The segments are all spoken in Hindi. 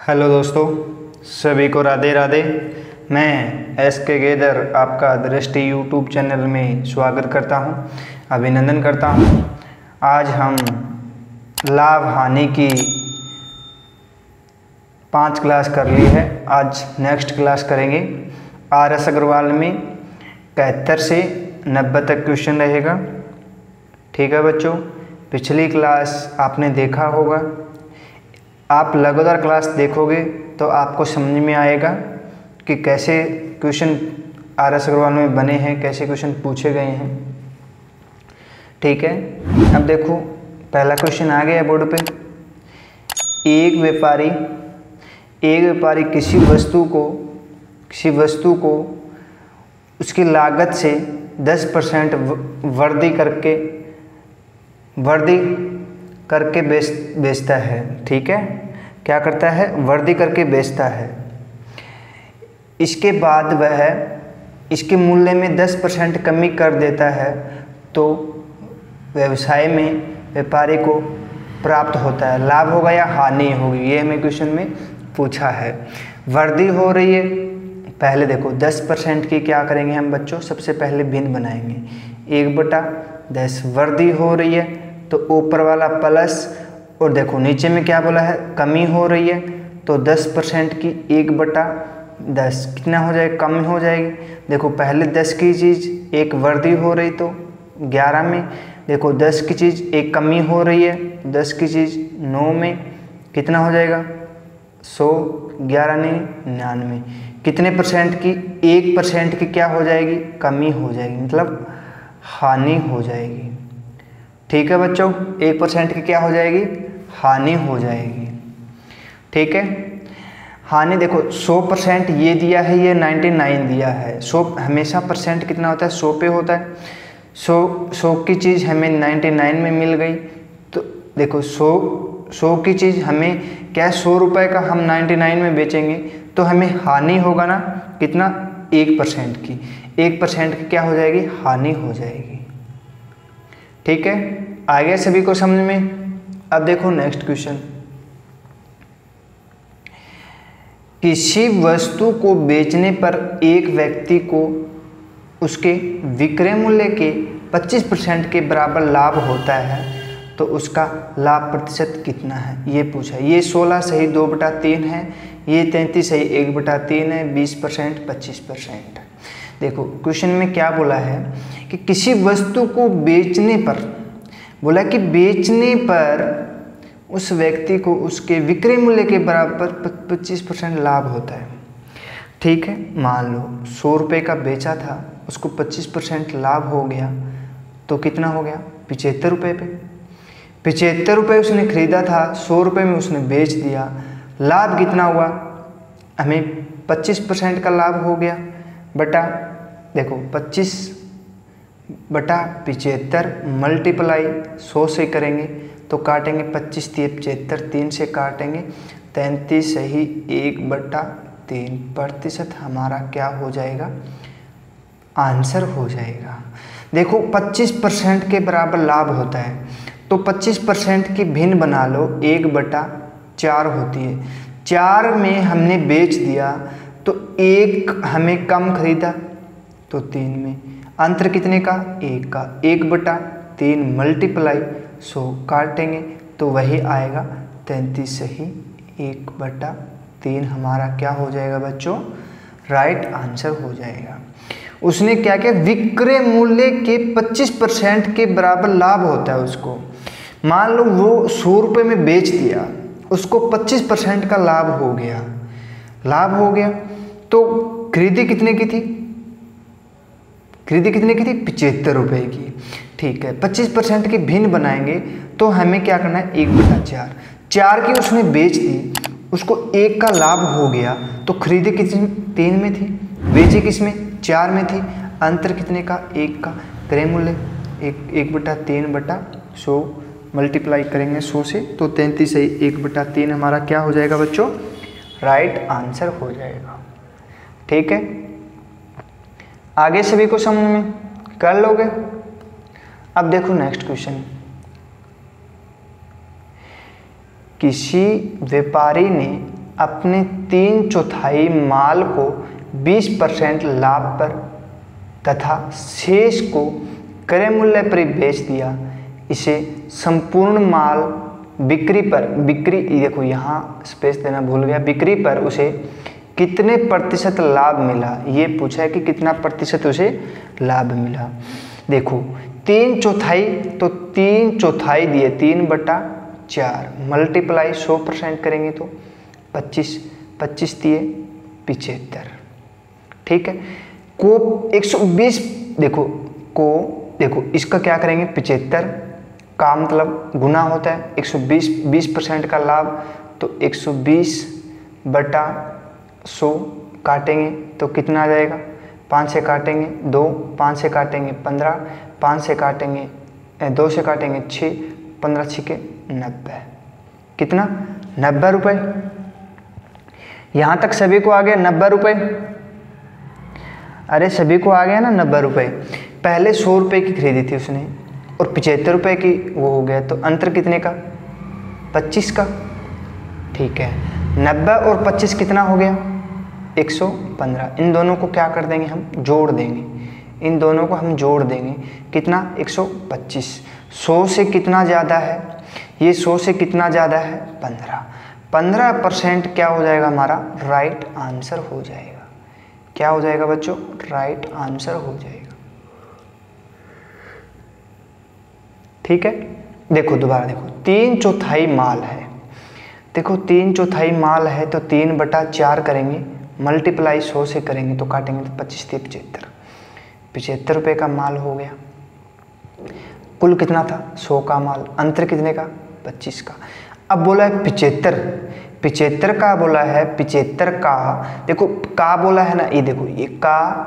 हेलो दोस्तों, सभी को राधे राधे। मैं एस.के. गेदर आपका दृष्टि यूट्यूब चैनल में स्वागत करता हूं, अभिनंदन करता हूं। आज हम लाभ हानि की 5 क्लास कर ली है। आज नेक्स्ट क्लास करेंगे। आर.एस. अग्रवाल में 71 से 90 तक क्वेश्चन रहेगा। ठीक है बच्चों, पिछली क्लास आपने देखा होगा। आप लगातार क्लास देखोगे तो आपको समझ में आएगा कि कैसे क्वेश्चन आर.एस. अग्रवाल में बने हैं, कैसे क्वेश्चन पूछे गए हैं। ठीक है, अब देखो पहला क्वेश्चन आ गया बोर्ड पे। एक व्यापारी किसी वस्तु को उसकी लागत से 10% वृद्धि करके बेचता है। ठीक है, क्या करता है? वृद्धि करके बेचता है। इसके बाद वह इसके मूल्य में 10% कमी कर देता है तो व्यवसाय में व्यापारी को प्राप्त होता है, लाभ होगा या हानि होगी, ये हमें क्वेश्चन में पूछा है। वृद्धि हो रही है, पहले देखो 10% की क्या करेंगे हम बच्चों? सबसे पहले भिन्न बनाएंगे, 1/10 वृद्धि हो रही है तो ऊपर वाला प्लस, और देखो नीचे में क्या बोला है? कमी हो रही है तो 10% की 1/10 कितना हो जाएगा? कम हो जाएगी। देखो पहले 10 की चीज़ एक वृद्धि हो रही तो 11 में, देखो 10 की चीज़ एक कमी हो रही है, 10 की चीज़ 9 में कितना हो जाएगा? 100, 11 नहीं 99। कितने परसेंट की? 1% की क्या हो जाएगी? कमी हो जाएगी, मतलब हानि हो जाएगी। ठीक है बच्चों, 1% की क्या हो जाएगी? हानि हो जाएगी। ठीक है, हानि देखो 100% ये दिया है, ये 99 दिया है। 100 हमेशा परसेंट कितना होता है? 100 पे होता है। 100 की चीज़ हमें 99 में मिल गई तो देखो 100 की चीज़ हमें क्या 100 रुपये का हम 99 में बेचेंगे तो हमें हानि होगा ना, कितना? 1% की। 1% की क्या हो जाएगी? हानि हो जाएगी। ठीक है, आ गया सभी को समझ में? अब देखो नेक्स्ट क्वेश्चन। किसी वस्तु को बेचने पर एक व्यक्ति को उसके विक्रय मूल्य के 25% के बराबर लाभ होता है तो उसका लाभ प्रतिशत कितना है, ये पूछा। ये 16 सही 2/3 है, ये 33 सही 1/3 है, 20%, 25%। देखो क्वेश्चन में क्या बोला है कि किसी वस्तु को बेचने पर, बोला कि बेचने पर उस व्यक्ति को उसके विक्रय मूल्य के बराबर 25% लाभ होता है। ठीक है, मान लो 100 रुपये का बेचा था, उसको 25% लाभ हो गया तो कितना हो गया? 75 रुपये पे। 75 रुपये उसने खरीदा था, 100 रुपये में उसने बेच दिया, लाभ कितना हुआ? हमें 25% का लाभ हो गया। बटा देखो 25/75 मल्टीप्लाई 100 से करेंगे तो काटेंगे 25 × 75, 3 से काटेंगे 33 सही 1/3 प्रतिशत हमारा क्या हो जाएगा? आंसर हो जाएगा। देखो 25% के बराबर लाभ होता है तो 25% की भिन्न बना लो, 1/4 होती है। 4 में हमने बेच दिया तो 1 हमें कम खरीदा तो 3 में, अंतर कितने का? 1 का। 1/3 मल्टीप्लाई 100 काटेंगे तो वही आएगा 33 सही 1/3 हमारा क्या हो जाएगा बच्चों? राइट आंसर हो जाएगा। उसने क्या किया? विक्रय मूल्य के 25% के बराबर लाभ होता है उसको। मान लो वो 100 रुपये में बेच दिया, उसको 25% का लाभ हो गया। तो खरीदी कितने की थी? 75 रुपये की। ठीक है, 25% की भिन्न बनाएंगे तो हमें क्या करना है? 1/4। 4 की उसने बेच दी, उसको 1 का लाभ हो गया तो खरीदी कितनी? 3 में थी, बेची किसमें? 4 में थी, अंतर कितने का? 1 का। क्रय मूल्य 1/3/100 मल्टीप्लाई करेंगे 100 से तो 33 सही 1/3 हमारा क्या हो जाएगा बच्चों? राइट आंसर हो जाएगा। ठीक है, आगे सभी को समझ में कर लोगे? अब देखो नेक्स्ट क्वेश्चन। किसी व्यापारी ने अपने 3/4 माल को 20% लाभ पर तथा शेष को क्रय मूल्य पर बेच दिया, इसे संपूर्ण माल बिक्री पर, बिक्री देखो यहाँ स्पेस देना भूल गया, बिक्री पर उसे कितने प्रतिशत लाभ मिला, ये पूछा है कि कितना प्रतिशत उसे लाभ मिला। देखो 3/4 तो 3/4 दिए 3/4 मल्टीप्लाई 100% करेंगे तो 25 दिए 75। ठीक है, को 120 देखो इसका क्या करेंगे 75 का मतलब गुना होता है 120 का लाभ, तो 120/100 काटेंगे तो कितना आ जाएगा, 5 से काटेंगे 2, 5 से काटेंगे 15, 5 से काटेंगे 2 से काटेंगे 6, 15 6 90, कितना 90 रुपये। यहाँ तक सभी को आ गया 90 रुपये, अरे सभी को आ गया ना 90 रुपये। पहले 100 रुपये की खरीदी थी उसने और 75 रुपये की वो हो गया, तो अंतर कितने का 25 का। ठीक है, 90 और 25 कितना हो गया 115। इन दोनों को क्या कर देंगे हम जोड़ देंगे, इन दोनों को हम जोड़ देंगे, कितना 125। 100 से कितना ज़्यादा है, ये 100 से कितना ज़्यादा है 15% क्या हो जाएगा हमारा राइट आंसर हो जाएगा। क्या हो जाएगा बच्चों, राइट आंसर हो जाएगा। ठीक है, देखो दोबारा देखो 3/4 माल है, देखो 3/4 माल है तो 3/4 करेंगे मल्टीप्लाई 100 से करेंगे तो काटेंगे तो 25 से 75 रुपये का माल हो गया। कुल कितना था 100 का माल, अंतर कितने का 25 का। अब बोला है 75 का बोला है, 75 का देखो का बोला है ना, ये देखो ये का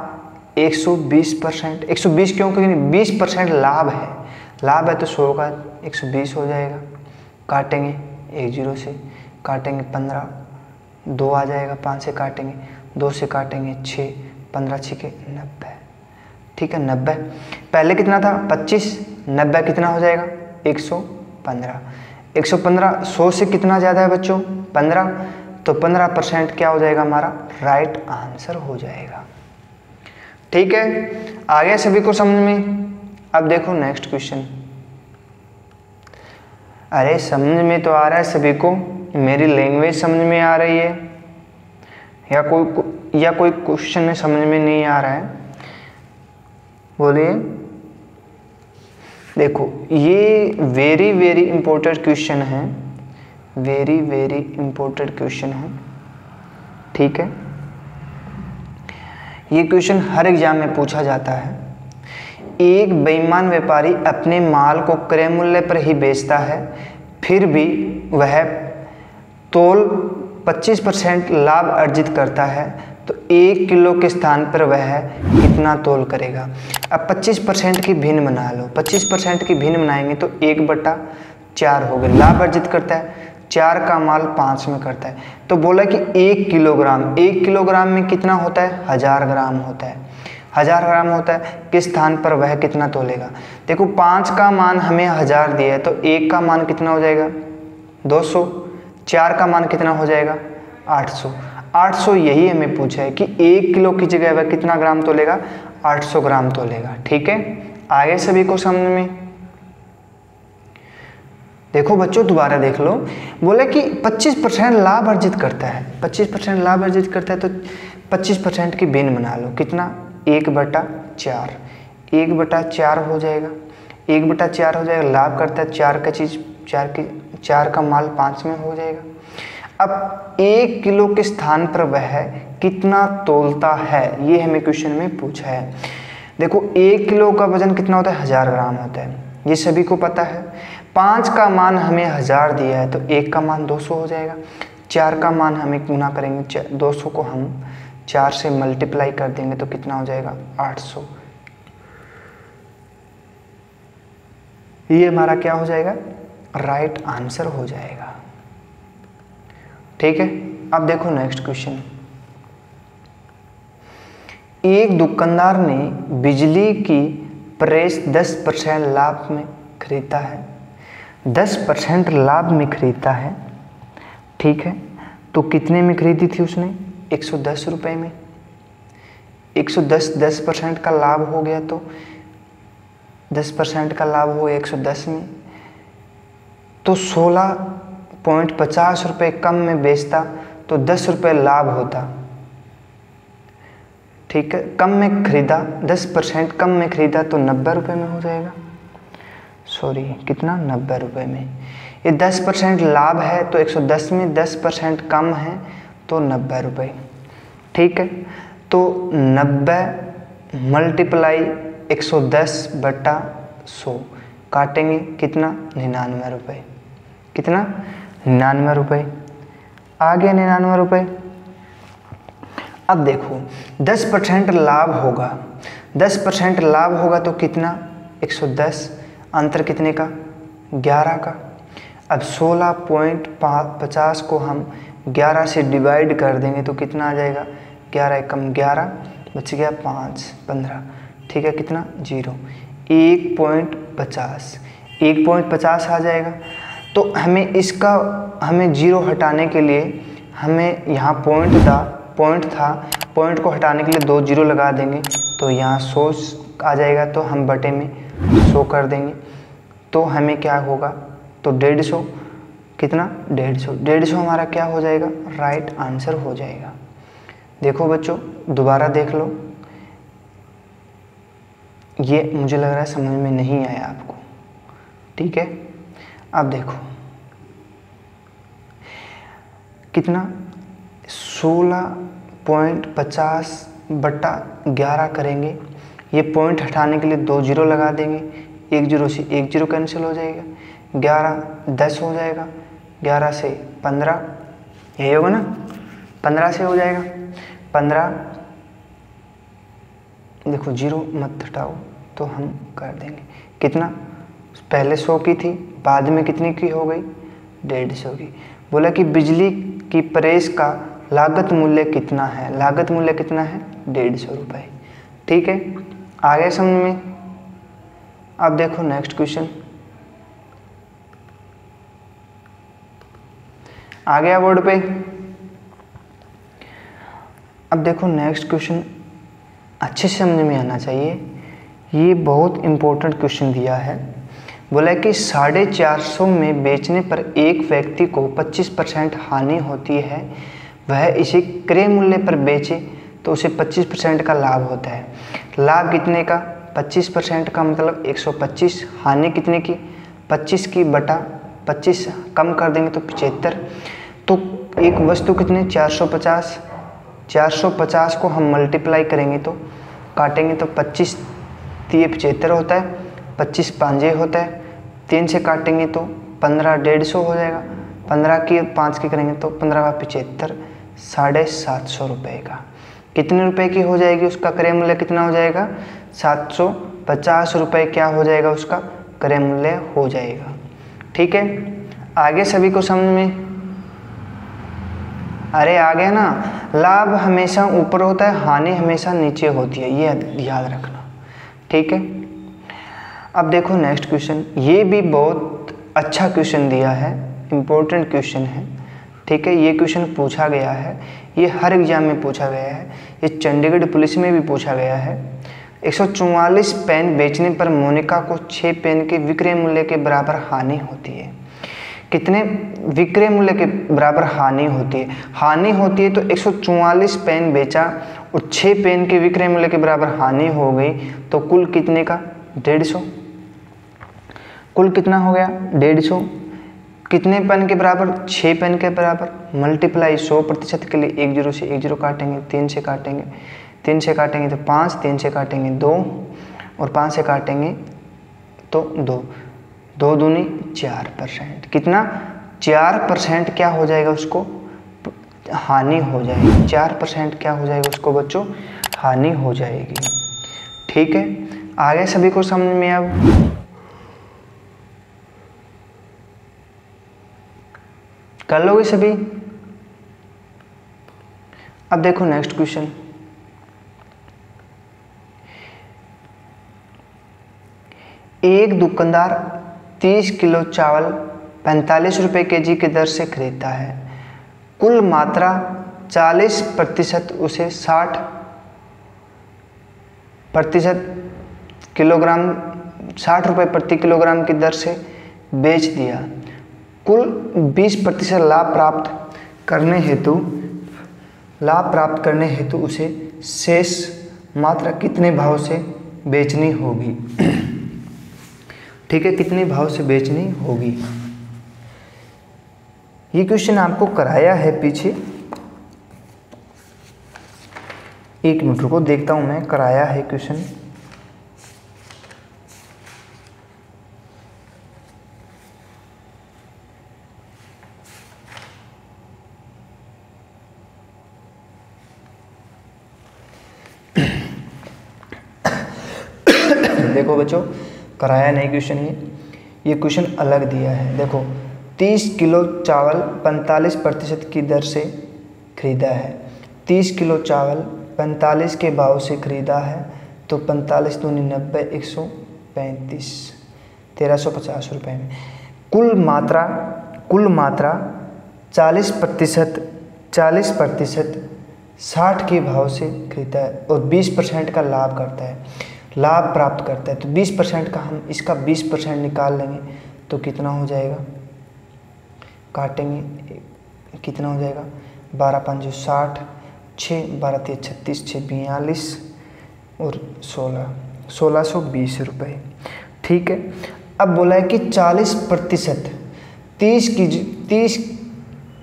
120%, 120 क्यों, क्योंकि 20% लाभ है, लाभ है तो 100 का 120 हो जाएगा। काटेंगे 10 से काटेंगे 15, 2 आ जाएगा, 5 से काटेंगे 2 से काटेंगे 6, 15 6 90। ठीक है 90, पहले कितना था 25, 90 कितना हो जाएगा 115। 115 100 से कितना ज़्यादा है बच्चों 15, तो 15% क्या हो जाएगा हमारा राइट आंसर हो जाएगा। ठीक है, आ गया सभी को समझ में। अब देखो नेक्स्ट क्वेश्चन। अरे समझ में तो आ रहा है सभी को, मेरी लैंग्वेज समझ में आ रही है या कोई क्वेश्चन में समझ में नहीं आ रहा है, बोलिए। देखो ये वेरी इंपॉर्टेंट क्वेश्चन है, वेरी इंपॉर्टेंट क्वेश्चन है। ठीक है, ये क्वेश्चन हर एग्जाम में पूछा जाता है। एक बेईमान व्यापारी अपने माल को क्रय मूल्य पर ही बेचता है, फिर भी वह तौल 25% लाभ अर्जित करता है, तो 1 किलो के स्थान पर वह कितना तौल करेगा। अब 25% की भिन्न बना लो, 25% की भिन्न बनाएंगे तो 1/4 हो गया। लाभ अर्जित करता है, 4 का माल 5 में करता है, तो बोला कि 1 किलोग्राम में कितना होता है 1000 ग्राम होता है, 1000 ग्राम होता है, किस स्थान पर वह कितना तोलेगा। देखो 5 का मान हमें 1000 दिया है, तो 1 का मान कितना हो जाएगा 200, 4 का मान कितना हो जाएगा 800। यही हमें पूछा है कि 1 किलो की जगह वह कितना ग्राम तोलेगा 800 ग्राम तोलेगा। ठीक है, आगे सभी को समझ में। देखो बच्चों दोबारा देख लो, बोले कि 25% लाभ अर्जित करता है, 25% लाभ अर्जित करता है, तो 25% की भिन्न बना लो, कितना 1/4, 1/4 हो जाएगा, 1/4 हो जाएगा। लाभ करता है 4 का माल 5 में हो जाएगा। अब 1 किलो के स्थान पर वह कितना तौलता है, ये हमें क्वेश्चन में पूछा है। देखो 1 किलो का वजन कितना होता है 1000 ग्राम होता है, ये सभी को पता है। 5 का मान हमें 1000 दिया है, तो 1 का मान 200 हो जाएगा। 4 का मान हमें गुना करेंगे, 200 को हम 4 से मल्टीप्लाई कर देंगे तो कितना हो जाएगा 800। ये हमारा क्या हो जाएगा राइट आंसर हो जाएगा। ठीक है, अब देखो नेक्स्ट क्वेश्चन। एक दुकानदार ने बिजली की प्रेस 10% लाभ में खरीदता है, 10% लाभ में खरीदता है। ठीक है, तो कितने में खरीदी थी उसने? 110 रुपये में। 110 10% का लाभ हो गया, तो 10% का लाभ हो गया 110 में, तो 16.50 रुपये कम में बेचता तो 10 रुपये लाभ होता। ठीक है, कम में खरीदा, 10% कम में खरीदा तो 90 रुपये में हो जाएगा। सॉरी, कितना? 90 रुपये में। ये 10% लाभ है तो 110 में 10% कम है तो 90 रुपये। ठीक है, तो 90 मल्टीप्लाई 110/100 काटेंगे कितना? 99 रुपये। कितना? 99 रुपये। आ गया 99 रुपये। अब देखो 10% लाभ होगा, 10% लाभ होगा तो कितना? 110, अंतर कितने का? 11 का। अब 16.50 को हम 11 से डिवाइड कर देंगे तो कितना आ जाएगा? 11 एकम 11, बच गया 5, 15। ठीक है, कितना? 0। 1.50 आ जाएगा। तो हमें 0 हटाने के लिए हमें यहाँ पॉइंट था, पॉइंट को हटाने के लिए 2 0 लगा देंगे तो यहाँ 100 आ जाएगा, तो हम बटे में 100 कर देंगे तो हमें क्या होगा? तो 150। कितना? 150 हमारा क्या हो जाएगा? राइट आंसर हो जाएगा। देखो बच्चों, दोबारा देख लो, ये मुझे लग रहा है समझ में नहीं आया आपको। ठीक है, अब देखो कितना? 16.50/11 करेंगे, ये पॉइंट हटाने के लिए 2 0 लगा देंगे, 1 0 से 1 0 कैंसिल हो जाएगा, 11 10 हो जाएगा, 11 से 15, यही होगा ना? 15 से हो जाएगा, 15। देखो 0 मत हटाओ तो हम कर देंगे कितना? पहले 100 की थी, बाद में कितनी की हो गई? 150 की। बोला कि बिजली की प्रेस का लागत मूल्य कितना है? लागत मूल्य कितना है? 150 रुपये। ठीक है, आ गया समझ में? अब देखो नेक्स्ट क्वेश्चन, आ गया बोर्ड पे। अब देखो नेक्स्ट क्वेश्चन अच्छे से समझ में आना चाहिए, ये बहुत इंपॉर्टेंट क्वेश्चन दिया है। बोला कि 450 में बेचने पर एक व्यक्ति को 25% हानि होती है, वह इसे क्रय मूल्य पर बेचे तो उसे 25% का लाभ होता है। लाभ कितने का? 25% का मतलब 125, हानि कितने की? 25 की बटा 25 कम कर देंगे तो 75। तो एक वस्तु कितने? 450, 450 को हम मल्टीप्लाई करेंगे तो काटेंगे तो 25 3 75 होता है, 25 5 होता है, 3 से काटेंगे तो 15 150 हो जाएगा, 15 की 5 की करेंगे तो 15 का 75, 750 रुपये का। कितने रुपए की हो जाएगी? उसका क्रय मूल्य कितना हो जाएगा? 750 रुपये क्या हो जाएगा? उसका क्रय मूल्य हो जाएगा। ठीक है, आगे सभी को समझ में? अरे आ गया ना? लाभ हमेशा ऊपर होता है, हानि हमेशा नीचे होती है, ये याद रखना। ठीक है, अब देखो नेक्स्ट क्वेश्चन, ये भी बहुत अच्छा क्वेश्चन दिया है, इम्पोर्टेंट क्वेश्चन है। ठीक है, ये क्वेश्चन पूछा गया है, ये हर एग्जाम में पूछा गया है, ये चंडीगढ़ पुलिस में भी पूछा गया है। 144 पेन बेचने पर मोनिका को 6 पेन के विक्रय मूल्य के बराबर हानि होती है। कितने विक्रय मूल्य के बराबर हानि होती है? हानि होती है तो 144 पेन बेचा और 6 पेन के विक्रय मूल्य के बराबर हानि हो गई, तो कुल कितने का? 150। कुल कितना हो गया? 150। कितने पेन के बराबर? 6 पेन के बराबर। मल्टीप्लाई 100% के लिए 1 0 से 1 0 काटेंगे, 3 से काटेंगे, 3 से काटेंगे तो 5, 3 से काटेंगे 2 और 5 से काटेंगे तो 2, 2 दूनी 4%। कितना? 4% क्या हो जाएगा? उसको हानि हो जाएगी। 4% क्या हो जाएगा उसको बच्चों? हानि हो जाएगी। ठीक है, आगे सभी को समझ में? अब कर लोगे सभी? अब देखो नेक्स्ट क्वेश्चन, एक दुकानदार 30 किलो चावल 45 रुपये kg की दर से खरीदता है। कुल मात्रा 40% उसे 60% किलोग्राम 60 रुपये प्रति किलोग्राम की दर से बेच दिया। कुल 20% लाभ प्राप्त करने हेतु उसे शेष मात्रा कितने भाव से बेचनी होगी? ठीक है, कितने भाव से बेचनी होगी? ये क्वेश्चन आपको कराया है पीछे, एक मिनट रुको देखता हूं मैं, कराया है क्वेश्चन। देखो बच्चों, कराया नहीं क्वेश्चन, ये क्वेश्चन अलग दिया है। देखो 30 किलो चावल 45% की दर से खरीदा है। 30 किलो चावल 45 के भाव से खरीदा है, तो 45 दूनी 90, 135, 1350 रुपये में। कुल मात्रा 40% 60 के भाव से खरीदा है और 20% का लाभ प्राप्त करता है। तो 20% का हम इसका 20% निकाल लेंगे तो कितना हो जाएगा, काटेंगे कितना हो जाएगा, 12 5 60, 6 12 3 36, 6 42 और 1620 रुपये। ठीक है, अब बोला है कि 40% 30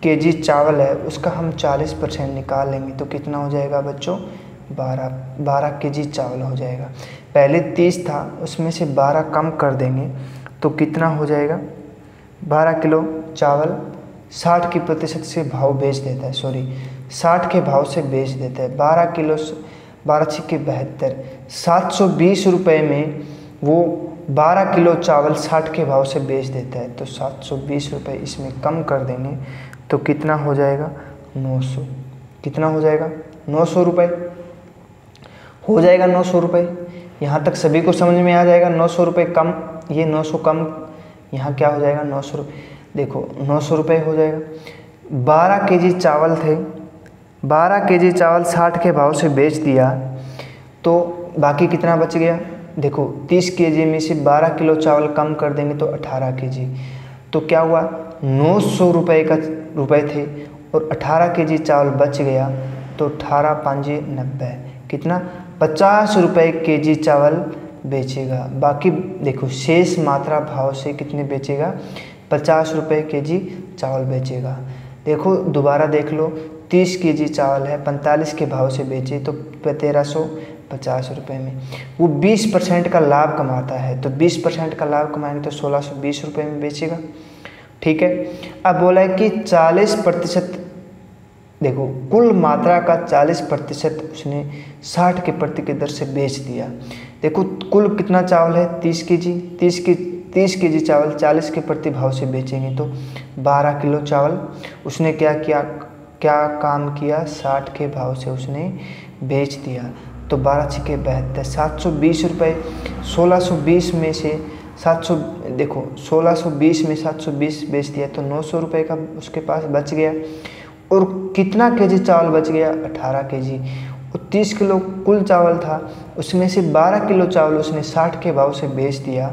केजी चावल है, उसका हम 40% निकाल लेंगे तो कितना हो जाएगा बच्चों, 12 केजी चावल हो जाएगा। पहले 30 था, उसमें से 12 कम कर देंगे तो कितना हो जाएगा, 12 किलो चावल 60 की प्रतिशत से भाव बेच देता है, 60 के भाव से बेच देता है। 12 किलो 12 6 72, 720 रुपये में वो 12 किलो चावल 60 के भाव से बेच देता है। तो 720 रुपये इसमें कम कर देंगे तो कितना हो जाएगा, 900। कितना हो जाएगा, 900 रुपये हो जाएगा। 900 रुपये यहाँ तक सभी को समझ में आ जाएगा। 900 रुपये कम, ये 900 कम, यहाँ क्या हो जाएगा, 900 रुपये। देखो 900 रुपये हो जाएगा। 12 केजी चावल थे, 12 केजी चावल 60 के भाव से बेच दिया, तो बाकी कितना बच गया। देखो 30 केजी में से 12 किलो चावल कम कर देंगे तो 18 केजी, तो क्या हुआ, 900 रुपये थे और 18 केजी चावल बच गया, तो 18 5 90, कितना, 50 रुपये केजी चावल बेचेगा। बाकी देखो शेष मात्रा भाव से कितने बेचेगा, 50 रुपये केजी चावल बेचेगा। देखो दोबारा देख लो, 30 केजी चावल है, 45 के भाव से बेचे तो 1350 रुपये में। वो 20% का लाभ कमाता है, तो 20% का लाभ कमाएंगे तो 1620 रुपये में बेचेगा। ठीक है, अब बोला है कि 40%, देखो कुल मात्रा का 40% उसने 60 के प्रति की दर से बेच दिया। देखो कुल कितना चावल है, 30 केजी चावल 40 के प्रति भाव से बेचेंगे तो 12 किलो चावल उसने क्या काम किया, 60 के भाव से उसने बेच दिया। तो 12 6 72, 720 रुपये, 1620 में से 1620 में 720 बेच दिया तो 900 रुपये का उसके पास बच गया। और कितना केजी चावल बच गया, 18 केजी। और 30 किलो कुल चावल था, उसमें से 12 किलो चावल उसने 60 के भाव से बेच दिया,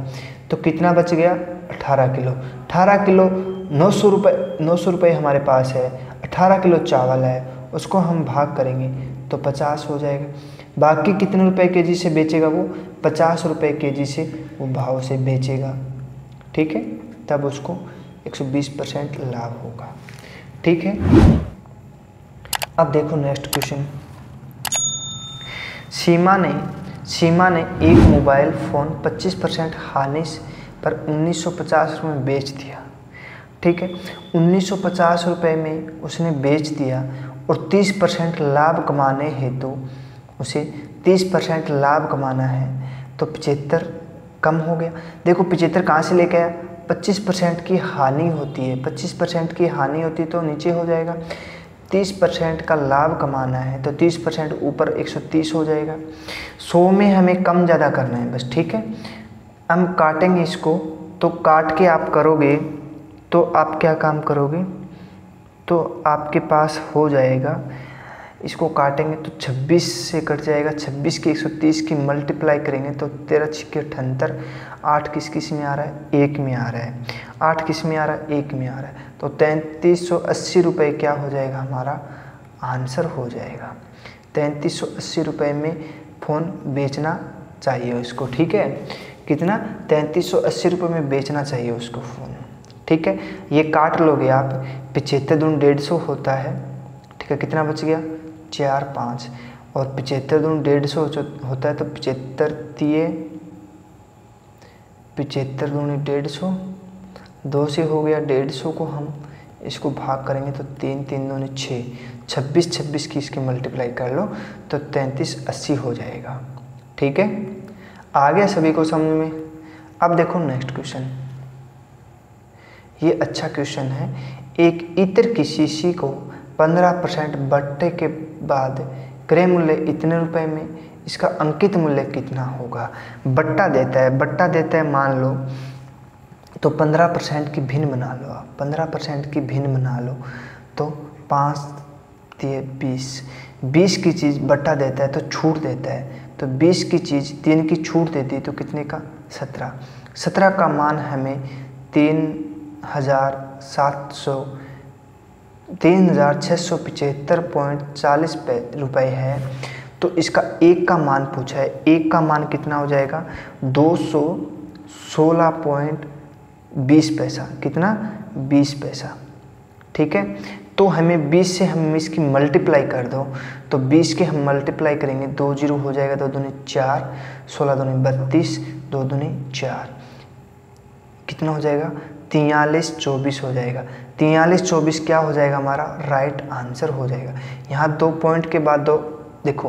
तो कितना बच गया, 18 किलो। 18 किलो 900 रुपये हमारे पास है, 18 किलो चावल है, उसको हम भाग करेंगे तो 50 हो जाएगा। बाकी कितने रुपए केजी से बेचेगा वो, 50 रुपये केजी से वो भाव से बेचेगा। ठीक है, तब उसको 120% लाभ होगा। ठीक है, अब देखो नेक्स्ट क्वेश्चन। सीमा ने एक मोबाइल फ़ोन 25% हानि पर 1950 रुपये में बेच दिया। ठीक है, 1950 रुपये में उसने बेच दिया और 30% लाभ कमाने हेतु उसे 30% लाभ कमाना है, तो 75 कम हो गया। देखो 75 कहाँ से लेके आया, 25% की हानि होती है, 25% की हानि होती है तो नीचे हो जाएगा। 30% का लाभ कमाना है तो 30% ऊपर 130 हो जाएगा। 100 में हमें कम ज़्यादा करना है बस। ठीक है, हम काटेंगे इसको, तो काट के आप करोगे तो आप क्या काम करोगे, तो आपके पास हो जाएगा, इसको काटेंगे तो 26 से कट जाएगा, 26 के 130 की मल्टीप्लाई करेंगे तो 13 छिक्के 78, 8 किस में आ रहा है, 1 में आ रहा है, 8 किस में आ रहा है, 1 में आ रहा है, तो 3380 रुपये क्या हो जाएगा, हमारा आंसर हो जाएगा। 3380 रुपये में फ़ोन बेचना चाहिए उसको, ठीक है, कितना, 3380 रुपये में बेचना चाहिए उसको फ़ोन, ठीक है। ये काट लोगे आप, 75 दूनी 150 होता है, ठीक है, कितना बच गया, 4 5, और 75 दूनी 150 होता है तो 75 तिये 75 दूनी 150, 2 से हो गया, 150 को हम इसको भाग करेंगे तो 3 3 दूनी 6, 26 26 की इसकी मल्टीप्लाई कर लो तो 3380 हो जाएगा, ठीक है। आ गया सभी को समझ में। अब देखो नेक्स्ट क्वेश्चन, ये अच्छा क्वेश्चन है। एक इत्र की शीशी को 15% बट्टे के बाद क्रय मूल्य इतने रुपए में, इसका अंकित मूल्य कितना होगा। बट्टा देता है मान लो तो 15% की भिन्न बना लो आप, 15% की भिन्न बना लो तो 5 3 20, 20 की चीज़ बट्टा देता है तो छूट देता है, तो 20 की चीज़ 3 की छूट देती है तो कितने का, 17, 17 का मान हमें 3675.40 रुपये है। तो इसका एक का मान पूछा है, एक का मान कितना हो जाएगा, 216.20 पैसा, कितना, 20 पैसा, ठीक है। तो हमें 20 से हम इसकी मल्टीप्लाई कर दो तो 20 के हम मल्टीप्लाई करेंगे, 2 0 हो जाएगा, 2 दूनी 4, 16 दूनी 32, 2 दूनी 4, कितना हो जाएगा, 43 24 हो जाएगा। 43 24 क्या हो जाएगा, हमारा राइट आंसर हो जाएगा। यहाँ 2 पॉइंट के बाद 2, देखो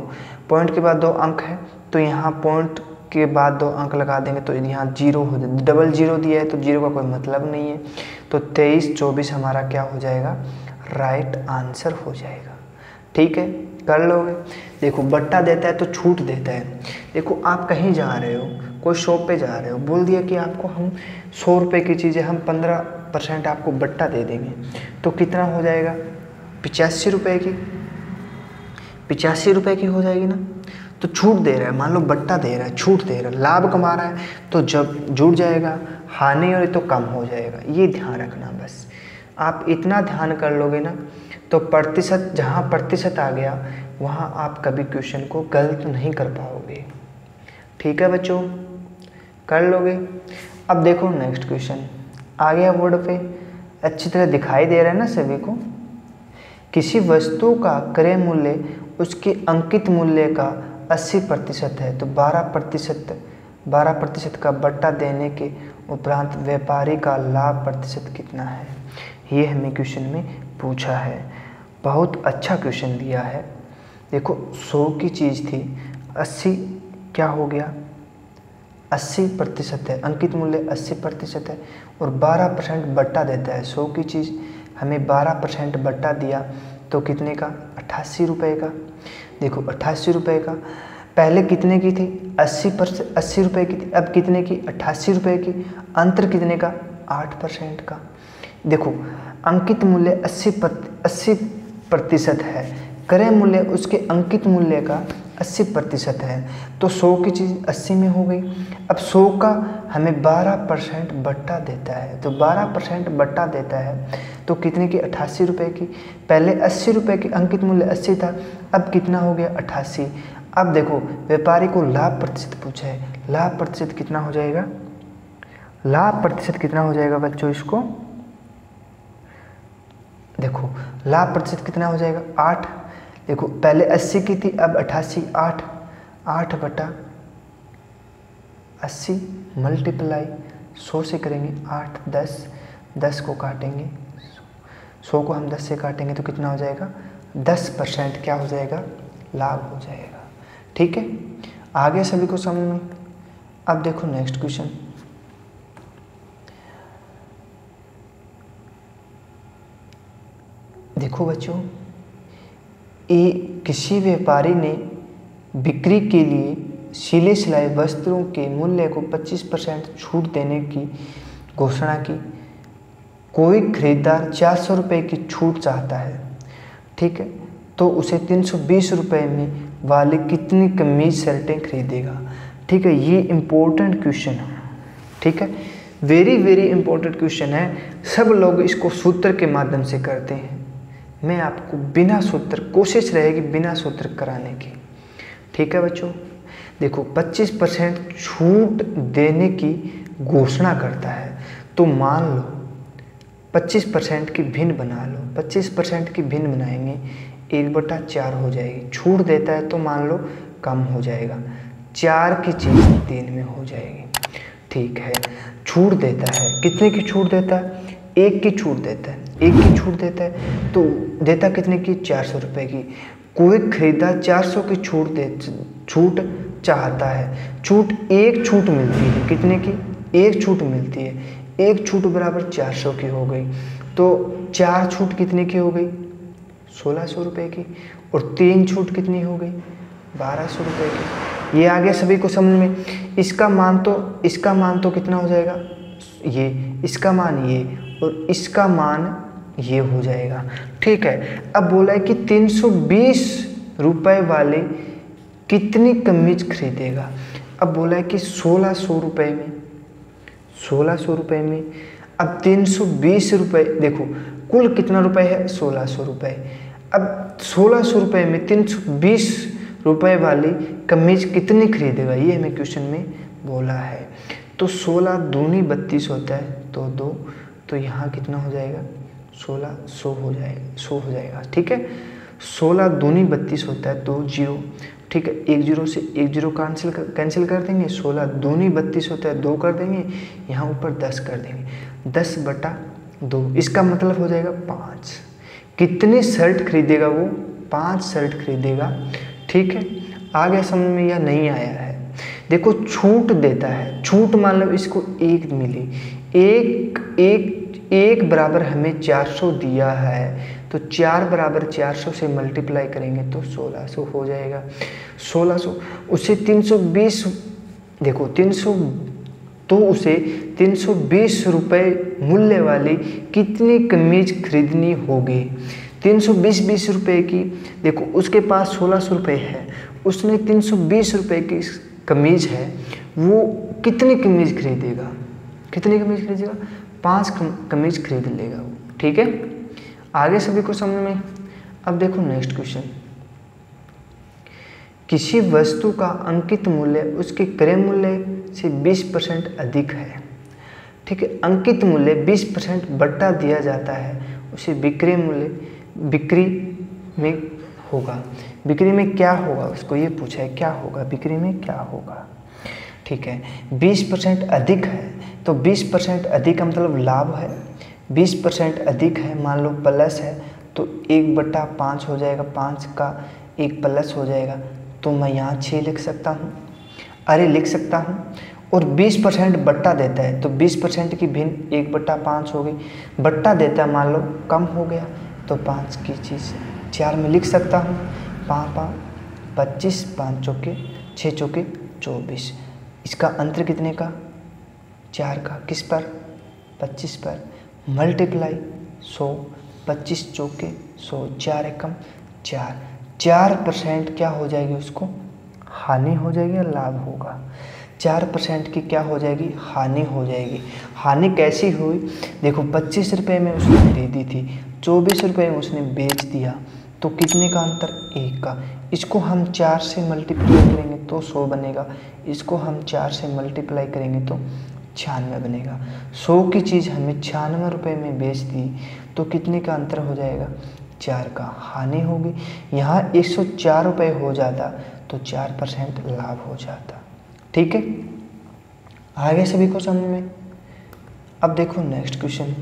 पॉइंट के बाद 2 अंक है तो यहाँ पॉइंट के बाद 2 अंक लगा देंगे तो यहाँ 0 हो जाए, डबल 0 दिया है तो 0 का कोई मतलब नहीं है, तो 23 24 हमारा क्या हो जाएगा, राइट आंसर हो जाएगा, ठीक है, कर लोगे। देखो बट्टा देता है तो छूट देता है। देखो आप कहीं जा रहे हो, कोई शॉप पे जा रहे हो, बोल दिया कि आपको हम 100 रुपये की चीज़ें हम 15% आपको बट्टा दे देंगे, तो कितना हो जाएगा, 85 रुपये की, 85 रुपये की हो जाएगी ना। तो छूट दे रहा है, मान लो बट्टा दे रहा है, छूट दे रहा है, लाभ कमा रहा है, तो जब जुड़ जाएगा हानि और तो कम हो जाएगा, ये ध्यान रखना बस। आप इतना ध्यान कर लोगे ना तो प्रतिशत, जहाँ प्रतिशत आ गया वहाँ आप कभी क्वेश्चन को गलत नहीं कर पाओगे, ठीक है बच्चों, कर लोगे। अब देखो नेक्स्ट क्वेश्चन आ गया बोर्ड पे, अच्छी तरह दिखाई दे रहा है ना सभी को। किसी वस्तु का क्रय मूल्य उसके अंकित मूल्य का 80% है तो 12% का बट्टा देने के उपरांत व्यापारी का लाभ प्रतिशत कितना है, ये हमें क्वेश्चन में पूछा है। बहुत अच्छा क्वेश्चन दिया है। देखो 100 की चीज़ थी, 80 क्या हो गया, 80% है, अंकित मूल्य 80% है और 12% बट्टा देता है। 100 की चीज़ हमें 12% बट्टा दिया तो कितने का, 88 रुपये का। देखो 88 रुपये का, पहले कितने की थी, 80 रुपये की थी, अब कितने की, 88 रुपये की, अंतर कितने का, 8% का। देखो अंकित मूल्य 80% है, क्रय मूल्य उसके अंकित मूल्य का 80% है, तो 100 की चीज़ 80 में हो गई। अब 100 का हमें 12% बट्टा देता है, तो 12% बट्टा देता है तो कितने की, 88 रुपये की। पहले 80 रुपये की अंकित मूल्य 80 था, अब कितना हो गया, 88। अब देखो व्यापारी को लाभ प्रतिशत पूछा है, लाभ प्रतिशत कितना हो जाएगा, लाभ प्रतिशत कितना हो जाएगा बच्चों, इसको देखो लाभ प्रतिशत कितना हो जाएगा, 8। देखो पहले 80 की थी, अब 88, 8 बटा 80 मल्टीप्लाई 100 से करेंगे, 8 10 को काटेंगे, 100 को हम 10 से काटेंगे तो कितना हो जाएगा, 10% क्या हो जाएगा, लाभ हो जाएगा, ठीक है। आगे सभी को समझ में। अब देखो नेक्स्ट क्वेश्चन, देखो बच्चों, किसी व्यापारी ने बिक्री के लिए सिले सिलाए वस्त्रों के मूल्य को 25% छूट देने की घोषणा की। कोई खरीदार 400 रुपये की छूट चाहता है, ठीक है, तो उसे 320 रुपये में वाली कितनी कमीज शर्टें खरीदेगा। ठीक है, ये इम्पोर्टेंट क्वेश्चन है, ठीक है, वेरी वेरी इंपॉर्टेंट क्वेश्चन है। सब लोग इसको सूत्र के माध्यम से करते हैं, मैं आपको बिना सूत्र, कोशिश रहेगी बिना सूत्र कराने की। ठीक है बच्चों, देखो 25% छूट देने की घोषणा करता है, तो मान लो 25% की भिन्न बना लो, 25% की भिन्न बनाएंगे 1/4 हो जाएगी। छूट देता है तो मान लो कम हो जाएगा, 4 की चीज़ 3 में हो जाएगी। ठीक है, छूट देता है, कितने की छूट देता है, 1 की छूट देता है, 1 की छूट देता है, तो देता कितने की, 400 रुपये की। कोई खरीदार 400 की छूट चाहता है, एक छूट मिलती है, कितने की, 1 छूट मिलती है, 1 छूट बराबर 400 की हो गई, तो 4 छूट कितने की हो गई, 1600 रुपये की, और 3 छूट कितनी हो गई, 1200 रुपये की। ये आ गया सभी को समझ में। इसका मान तो कितना हो जाएगा, ये, इसका मान ये, और इसका मान ये हो जाएगा। ठीक है, अब बोला है कि 320 रुपये वाले कितनी कमीज खरीदेगा। अब बोला है कि 1600 रुपये में, 1600 रुपये में, अब 320 रुपये, देखो कुल कितना रुपए है, 1600 रुपये। अब 1600 रुपये में 320 रुपये वाली कमीज कितनी खरीदेगा, ये हमें क्वेश्चन में बोला है। तो 16 दूनी 32 होता है, तो 2, तो यहाँ कितना हो जाएगा, 1600 हो जाएगा, 100 हो जाएगा। ठीक है, 16 दूनी 32 होता है, 2 0, ठीक है, 1 0 से 1 0 कैंसिल कर देंगे, 16 दूनी 32 होता है, 2 कर देंगे, यहाँ ऊपर 10 कर देंगे, 10/2, इसका मतलब हो जाएगा 5। कितनी शर्ट खरीदेगा वो, 5 शर्ट खरीदेगा। ठीक है, आगे समझ में या नहीं आया है, देखो छूट देता है, छूट मान लो इसको 1 मिली, एक बराबर हमें 400 दिया है, तो 4 बराबर 400 से मल्टीप्लाई करेंगे तो 1600 हो जाएगा। 1600 उसे 320, देखो 300, तो उसे 320 रुपये मूल्य वाली कितनी कमीज खरीदनी होगी। 320 रुपये की, देखो उसके पास 1600 रुपये है, उसने 320 रुपये की कमीज है, वो कितनी कमीज खरीदेगा, कितनी कमीज खरीदेगा, 5 कमीज खरीद लेगा वो। ठीक है, आगे सभी को समझ में। अब देखो नेक्स्ट क्वेश्चन, किसी वस्तु का अंकित मूल्य उसके क्रय मूल्य से 20% अधिक है। ठीक है, अंकित मूल्य 20% बट्टा दिया जाता है, उसे बिक्री में होगा। बिक्री में क्या होगा, उसको ये पूछा है क्या होगा, बिक्री में क्या होगा। ठीक है, 20% अधिक है, तो 20% अधिक का मतलब लाभ है, 20% अधिक है, मान लो प्लस है, तो 1/5 हो जाएगा, 5 का 1 प्लस हो जाएगा, तो मैं यहाँ 6 लिख सकता हूँ, अरे लिख सकता हूँ। और 20% बट्टा देता है, तो 20% की भिन्न 1/5 हो गई, बट्टा देता है मान लो कम हो गया, तो 5 की चीज़ 4 में लिख सकता हूँ, 5 25, 5 चौके 6 चौके 24, इसका अंतर कितने का, 4 का, किस पर, 25 पर, मल्टीप्लाई 100, 25 चौके 100, 4 एकम 4, 4% क्या हो जाएगी, उसको हानि हो जाएगी या लाभ होगा, 4% की क्या हो जाएगी, हानि हो जाएगी। हानि कैसी हुई, देखो 25 रुपये में उसने खरीदी थी, 24 रुपये में उसने बेच दिया, तो कितने का अंतर, 1 का। इसको हम 4 से मल्टीप्लाई करेंगे तो 100 बनेगा, इसको हम 4 से मल्टीप्लाई करेंगे तो 96 बनेगा। 100 की चीज़ हमें 96 रुपये में बेच दी, तो कितने का अंतर हो जाएगा, 4 का, हानि होगी। यहाँ 104 रुपये हो जाता, तो 4% लाभ हो जाता। ठीक है, आगे सभी को समझ में। अब देखो नेक्स्ट क्वेश्चन,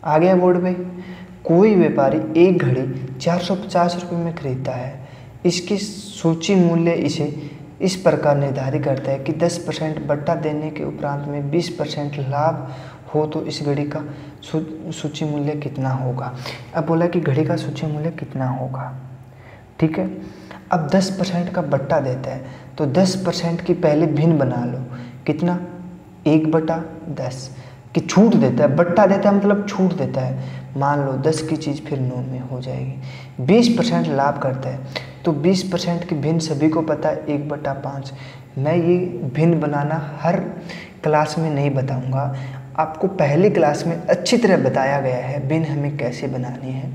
आ गया बोर्ड पे। कोई व्यापारी एक घड़ी 450 रुपये में खरीदता है, इसकी सूची मूल्य इसे इस प्रकार निर्धारित करता है कि 10% बट्टा देने के उपरांत में 20% लाभ हो, तो इस घड़ी का सूची मूल्य कितना होगा। अब बोला कि घड़ी का सूची मूल्य कितना होगा। ठीक है, अब 10% का बट्टा देता है, तो 10% की पहले भिन्न बना लो, कितना, 1/10 कि छूट देता है, बट्टा देता है मतलब छूट देता है। मान लो 10 की चीज़ फिर 9 में हो जाएगी। 20% लाभ करता है, तो 20% की भिन्न सभी को पता है 1/5। मैं ये भिन्न बनाना हर क्लास में नहीं बताऊंगा, आपको पहली क्लास में अच्छी तरह बताया गया है भिन्न हमें कैसे बनानी है।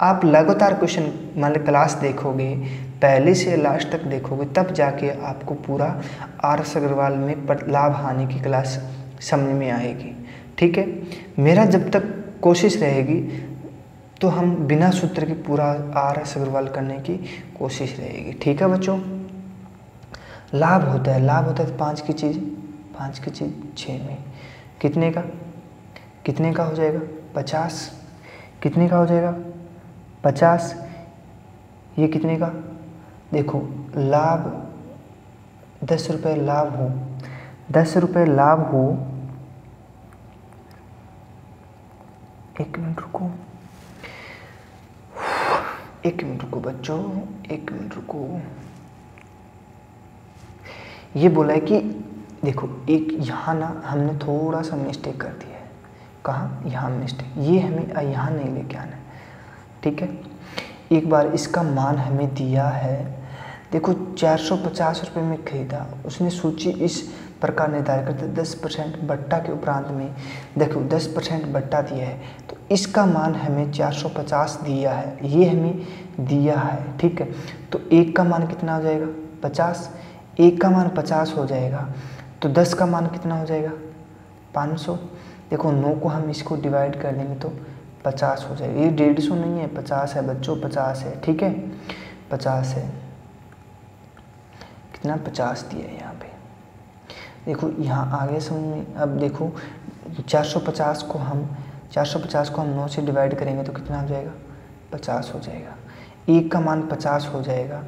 आप लगातार क्वेश्चन मतलब क्लास देखोगे, पहले से लास्ट तक देखोगे, तब जाके आपको पूरा RS अग्रवाल में लाभ हानि की क्लास समझ में आएगी। ठीक है, मेरा जब तक कोशिश रहेगी तो हम बिना सूत्र के पूरा RS अग्रवाल करने की कोशिश रहेगी। ठीक है बच्चों, लाभ होता है 5 की चीज़ 6 में कितने का हो जाएगा 50। कितने का हो जाएगा 50। ये कितने का, देखो लाभ 10 रुपये लाभ हो, 10 रुपये लाभ हो। एक मिनट रुको बच्चों, 1 मिनट रुको। ये बोला है कि देखो एक यहाँ ना हमने थोड़ा सा मिस्टेक कर दिया है। कहाँ, यहाँ मिस्टेक, ये हमें यहाँ नहीं लेके आना है। ठीक है, एक बार इसका मान हमें दिया है, देखो 450 रुपये में खरीदा, उसने सूची इस प्रकार निर्धारित करते 10% बट्टा के उपरांत में, देखो 10% बट्टा दिया है तो इसका मान हमें 450 दिया है, ये हमें दिया है। ठीक है, तो 1 का मान कितना हो जाएगा 50, 1 का मान 50 हो जाएगा, तो 10 का मान कितना हो जाएगा 500। देखो 9 को हम इसको डिवाइड कर देंगे तो 50 हो जाएगा। ये 150 नहीं है 50 है बच्चों, 50 है। ठीक है, 50 है, कितना 50 दिया है यहाँ पे। देखो यहाँ आगे समझ में, अब देखो 450 को हम 9 से डिवाइड करेंगे तो कितना हो जाएगा 50 हो जाएगा। 1 का मान 50 हो जाएगा,